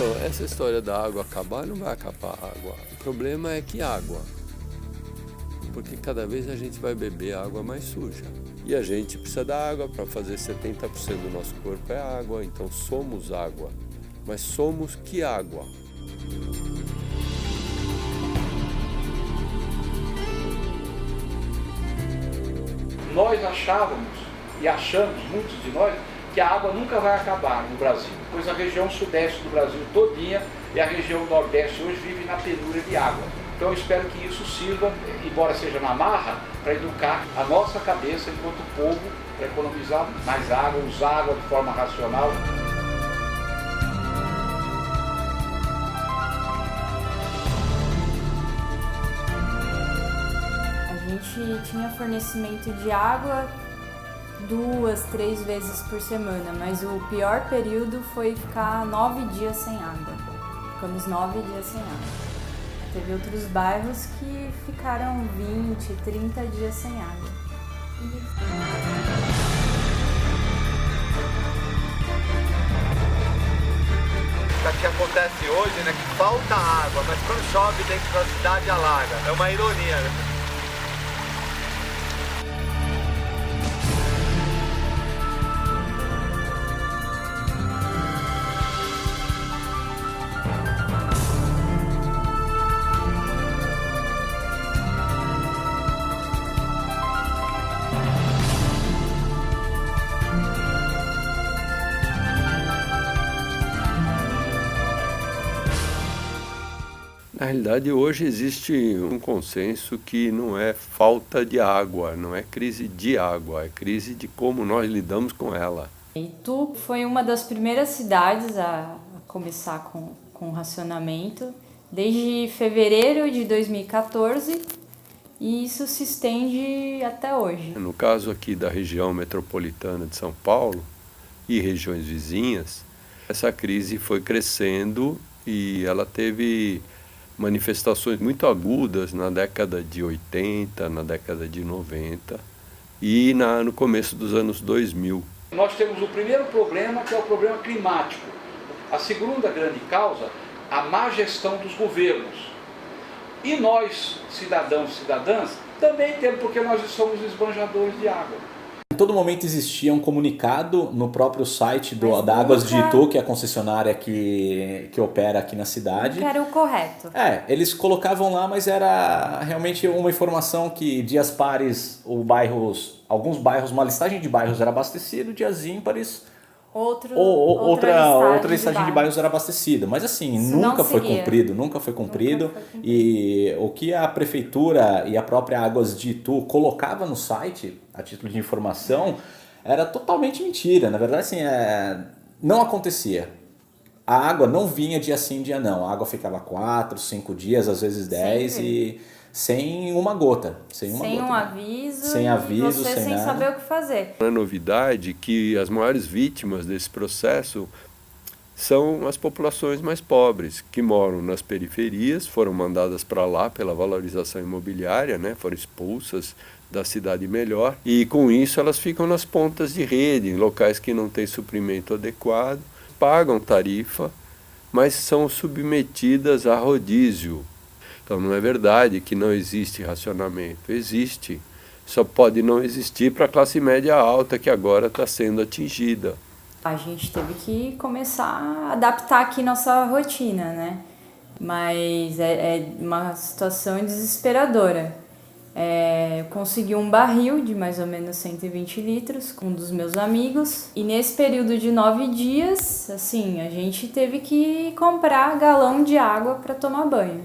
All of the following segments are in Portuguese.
Então, essa história da água acabar, não vai acabar a água. O problema é que água. Porque cada vez a gente vai beber água mais suja. E a gente precisa da água para fazer 70% do nosso corpo é água, então somos água. Mas somos que água? Nós achávamos, e achamos, muitos de nós, que a água nunca vai acabar no Brasil, pois a região sudeste do Brasil todinha e a região nordeste hoje vive na penúria de água. Então eu espero que isso sirva, embora seja na marra, para educar a nossa cabeça enquanto povo, para economizar mais água, usar água de forma racional. A gente tinha fornecimento de água 2, 3 vezes por semana, mas o pior período foi ficar 9 dias sem água. Ficamos 9 dias sem água. Teve outros bairros que ficaram 20, 30 dias sem água. O que acontece hoje, né, que falta água, mas quando chove dentro da cidade alaga. É uma ironia, né? Na realidade, hoje existe um consenso que não é falta de água, não é crise de água, é crise de como nós lidamos com ela. Itu foi uma das primeiras cidades a começar com racionamento, desde fevereiro de 2014, e isso se estende até hoje. No caso aqui da região metropolitana de São Paulo e regiões vizinhas, essa crise foi crescendo e ela teve manifestações muito agudas na década de 80, na década de 90 e no começo dos anos 2000. Nós temos o primeiro problema, que é o problema climático. A segunda grande causa, a má gestão dos governos. E nós, cidadãos e cidadãs, também temos, porque nós somos esbanjadores de água. Em todo momento existia um comunicado no próprio site da Águas de Itu, que é a concessionária que opera aqui na cidade. Que era o correto. Eles colocavam lá, mas era realmente uma informação que dias pares alguns bairros, uma listagem de bairros era abastecido, dias ímpares outra listagem de bairros era abastecida. Mas assim, nunca foi cumprido. E o que a prefeitura e a própria Águas de Itu colocava no site, a título de informação, era totalmente mentira. Na verdade, assim, não acontecia. A água não vinha dia sim, dia não. A água ficava 4, 5 dias, às vezes 10 e sem uma gota. Sem um aviso, sem nada. Saber o que fazer. Não é novidade que as maiores vítimas desse processo são as populações mais pobres, que moram nas periferias, foram mandadas para lá pela valorização imobiliária, né? Foram expulsas da cidade melhor, e com isso elas ficam nas pontas de rede, em locais que não têm suprimento adequado, pagam tarifa, mas são submetidas a rodízio. Então não é verdade que não existe racionamento, existe. Só pode não existir para a classe média alta, que agora está sendo atingida. A gente teve que começar a adaptar aqui nossa rotina, né? Mas é uma situação desesperadora. Eu consegui um barril de mais ou menos 120 litros com um dos meus amigos. E nesse período de 9 dias, assim, a gente teve que comprar galão de água para tomar banho.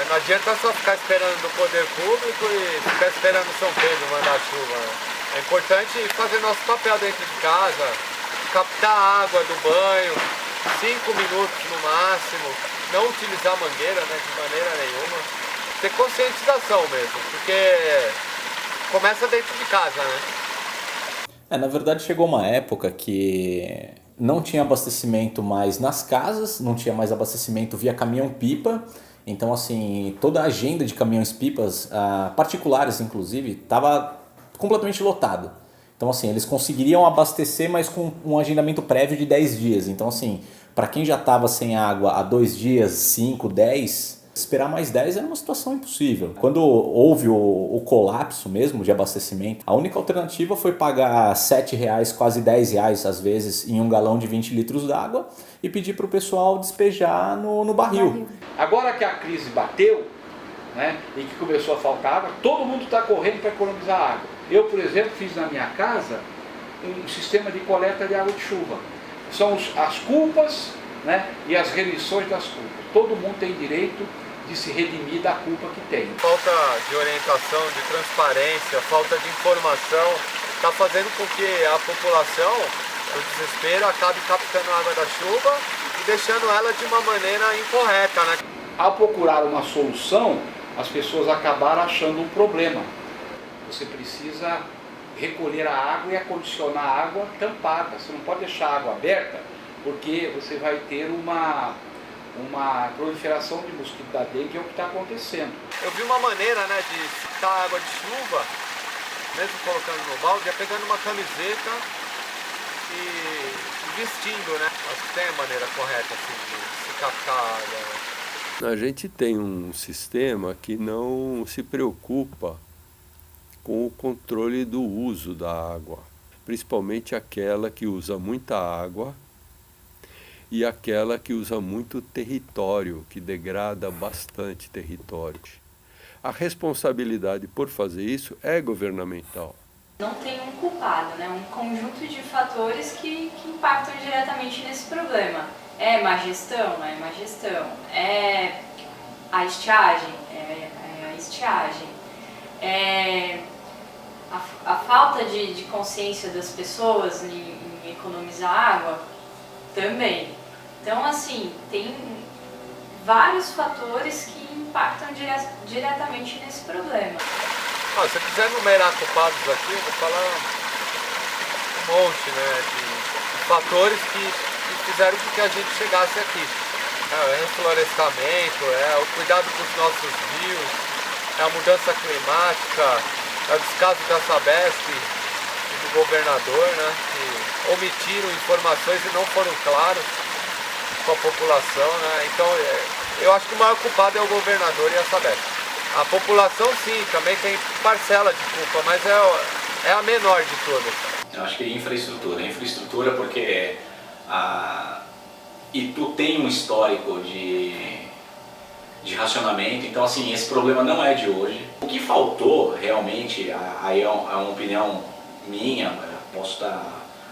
Não adianta só ficar esperando do poder público e ficar esperando São Pedro mandar chuva. É importante fazer nosso papel dentro de casa, captar a água do banho, 5 minutos no máximo, não utilizar mangueira, né, de maneira nenhuma. Ter conscientização mesmo, porque começa dentro de casa, né? Na verdade chegou uma época que não tinha abastecimento mais nas casas, não tinha mais abastecimento via caminhão-pipa. Então, assim, toda a agenda de caminhões-pipas, particulares inclusive, estava completamente lotada. Então, assim, eles conseguiriam abastecer, mas com um agendamento prévio de 10 dias. Então, assim, para quem já estava sem água há 2 dias, 5, 10, esperar mais 10 era uma situação impossível. Quando houve o colapso mesmo de abastecimento, a única alternativa foi pagar R$7, quase R$10 às vezes, em um galão de 20 litros d'água e pedir para o pessoal despejar no barril. Agora que a crise bateu, né, e que começou a faltar água, todo mundo está correndo para economizar água. Eu, por exemplo, fiz na minha casa um sistema de coleta de água de chuva. São as culpas, né, e as remissões das culpas. Todo mundo tem direito de se redimir da culpa que tem. Falta de orientação, de transparência, falta de informação, está fazendo com que a população, no desespero, acabe captando a água da chuva e deixando ela de uma maneira incorreta, né? Ao procurar uma solução, as pessoas acabaram achando um problema. Você precisa recolher a água e acondicionar a água tampada. Você não pode deixar a água aberta, porque você vai ter uma proliferação de mosquito da dengue, que é o que está acontecendo. Eu vi uma maneira, né, de captar água de chuva, mesmo colocando no balde, é pegando uma camiseta e vestindo, né? Acho que tem a maneira correta assim, de se captar água, né? A gente tem um sistema que não se preocupa com o controle do uso da água, principalmente aquela que usa muita água e aquela que usa muito território, que degrada bastante território. A responsabilidade por fazer isso é governamental. Não tem um culpado, né? Um conjunto de fatores que impactam diretamente nesse problema. É má gestão? É má gestão. É a estiagem? É a estiagem. É a falta de consciência das pessoas em economizar água? Também. Então, assim, tem vários fatores que impactam diretamente nesse problema. Se eu quiser numerar culpados aqui, eu vou falar um monte, né, de fatores que fizeram com que a gente chegasse aqui. É o reflorestamento, é o cuidado com os nossos rios, é a mudança climática, é o descaso da Sabesp e do governador, né, que omitiram informações e não foram claros com a população, né. Então, eu acho que o maior culpado é o governador e a Sabesp. A população, sim, também tem parcela de culpa, mas é a menor de todas. Eu acho que é infraestrutura porque Itu tem um histórico de racionamento, então assim, esse problema não é de hoje. O que faltou realmente, aí é uma opinião minha, posso estar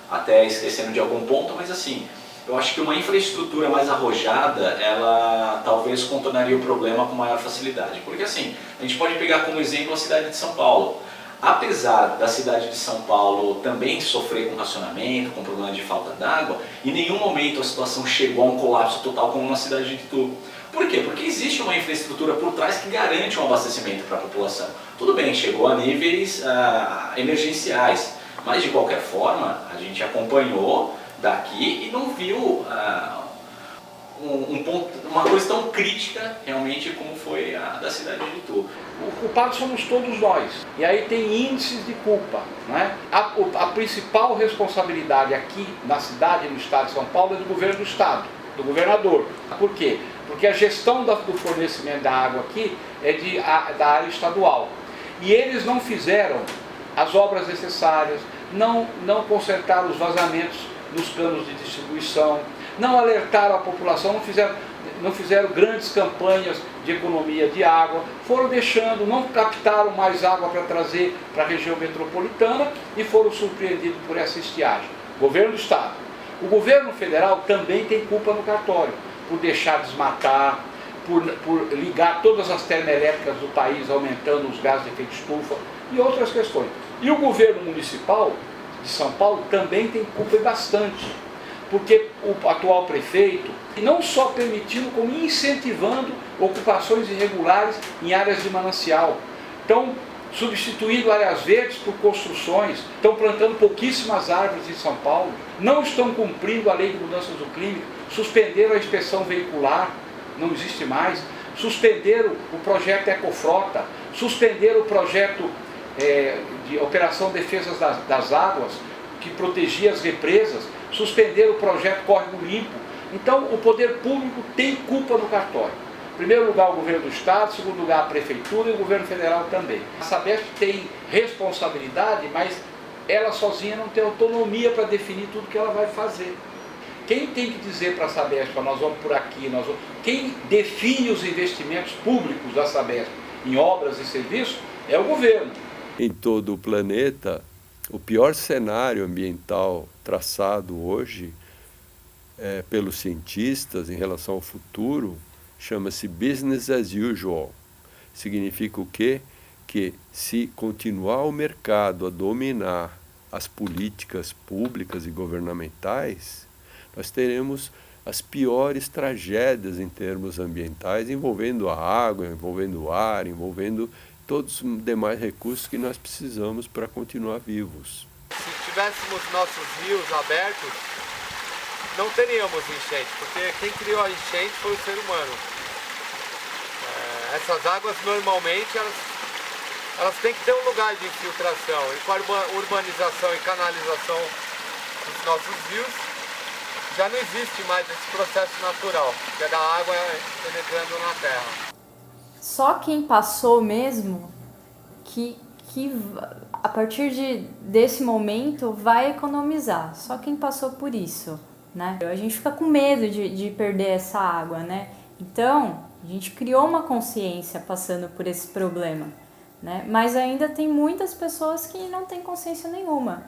até esquecendo de algum ponto, mas assim, eu acho que uma infraestrutura mais arrojada, ela talvez contornaria o problema com maior facilidade. Porque assim, a gente pode pegar como exemplo a cidade de São Paulo. Apesar da cidade de São Paulo também sofrer com racionamento, com problema de falta d'água, em nenhum momento a situação chegou a um colapso total como na cidade de Itu. Por quê? Porque existe uma infraestrutura por trás que garante um abastecimento para a população. Tudo bem, chegou a níveis emergenciais, mas de qualquer forma a gente acompanhou daqui e não viu uma coisa tão crítica realmente como foi a da cidade de Itu. O culpado somos todos nós, e aí tem índices de culpa, né? A principal responsabilidade aqui na cidade e no estado de São Paulo é do governo do estado, do governador. Por quê? Porque a gestão do fornecimento da água aqui é da área estadual, e eles não fizeram as obras necessárias, não consertaram os vazamentos nos canos de distribuição, não alertaram a população, não fizeram grandes campanhas de economia de água, foram deixando, não captaram mais água para trazer para a região metropolitana e foram surpreendidos por essa estiagem. Governo do Estado. O governo federal também tem culpa no cartório, por deixar desmatar, por ligar todas as termoelétricas do país, aumentando os gases de efeito estufa e outras questões. E o governo municipal de São Paulo também tem culpa bastante, porque o atual prefeito não só permitindo, como incentivando ocupações irregulares em áreas de manancial. Estão substituindo áreas verdes por construções, estão plantando pouquíssimas árvores em São Paulo, não estão cumprindo a lei de mudanças do clima, suspenderam a inspeção veicular, não existe mais, suspenderam o projeto Ecofrota, suspenderam o projeto de Operação Defesa das Águas, que protegia as represas, suspenderam o projeto Córrego Limpo. Então, o poder público tem culpa no cartório. Em primeiro lugar, o governo do Estado, em segundo lugar, a prefeitura e o governo federal também. A Sabesp tem responsabilidade, mas ela sozinha não tem autonomia para definir tudo que ela vai fazer. Quem tem que dizer para a Sabesp, nós vamos por aqui, quem define os investimentos públicos da Sabesp em obras e serviços é o governo. Em todo o planeta, o pior cenário ambiental traçado hoje pelos cientistas em relação ao futuro chama-se business as usual. Significa o quê? Que se continuar o mercado a dominar as políticas públicas e governamentais, nós teremos as piores tragédias em termos ambientais, envolvendo a água, envolvendo o ar, envolvendo todos os demais recursos que nós precisamos para continuar vivos. Se tivéssemos nossos rios abertos, não teríamos enchente, porque quem criou a enchente foi o ser humano. Essas águas normalmente elas têm que ter um lugar de infiltração, e com a urbanização e canalização dos nossos rios, já não existe mais esse processo natural, que é da água penetrando na terra. Só quem passou mesmo que a partir desse momento vai economizar. Só quem passou por isso, né? A gente fica com medo de perder essa água, né? Então, a gente criou uma consciência passando por esse problema, né? Mas ainda tem muitas pessoas que não têm consciência nenhuma.